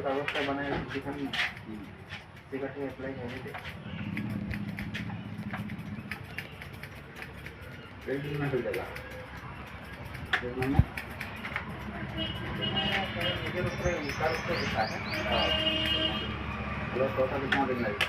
ব্যবস্থা বানায় যেখানে সেখানে অ্যাপ্লাই হয়ে যেতে নিজের উপরে কার উপরে থাকে কথা তোমাদের লাগে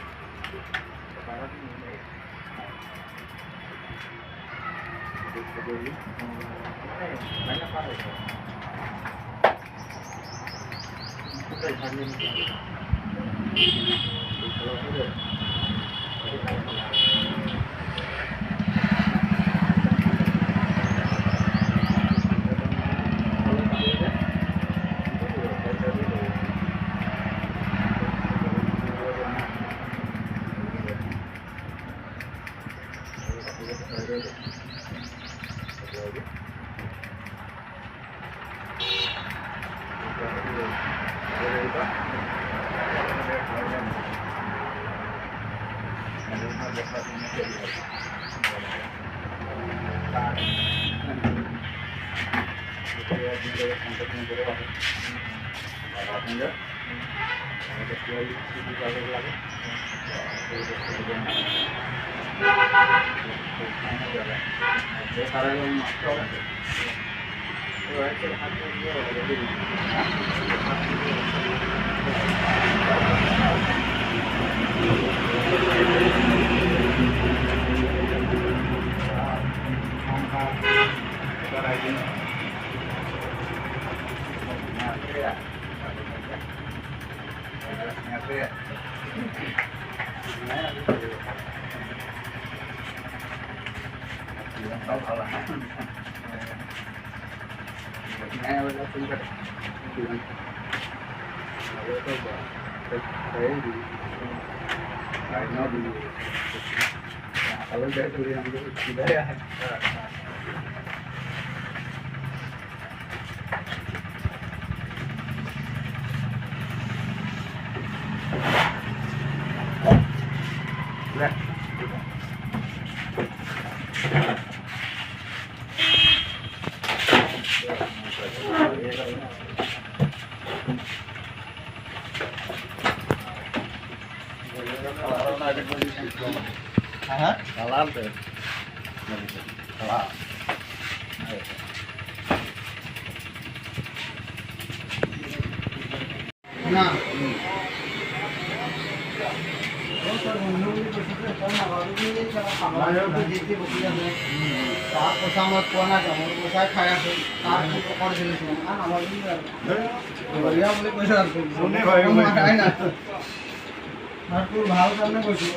ভাল কাৰণে কৈছো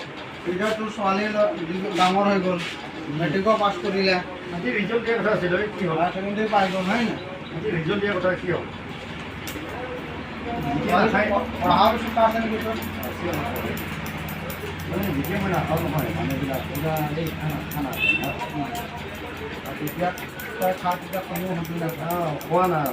এতিয়া তোৰ ছোৱালী ডাঙৰ হৈ গ'ল মেট্ৰিকো পাছ কৰিলে ৰিজাল্ট দিয়া কথা আছিল কি হ'ল ছেকেণ্ডেৰী পাই গ'ল হয় না ৰিজাল্ট দিয়া কথা কি হ'ল পঢ়াৰ পিছত আছে নেকি তোৰ নিজে মানে আশা নহয় মানুহবিলাক পুৰা এই খানা তেতিয়া তই খা তেতিয়া কোনো সুধি নাখাওঁ খোৱা নাই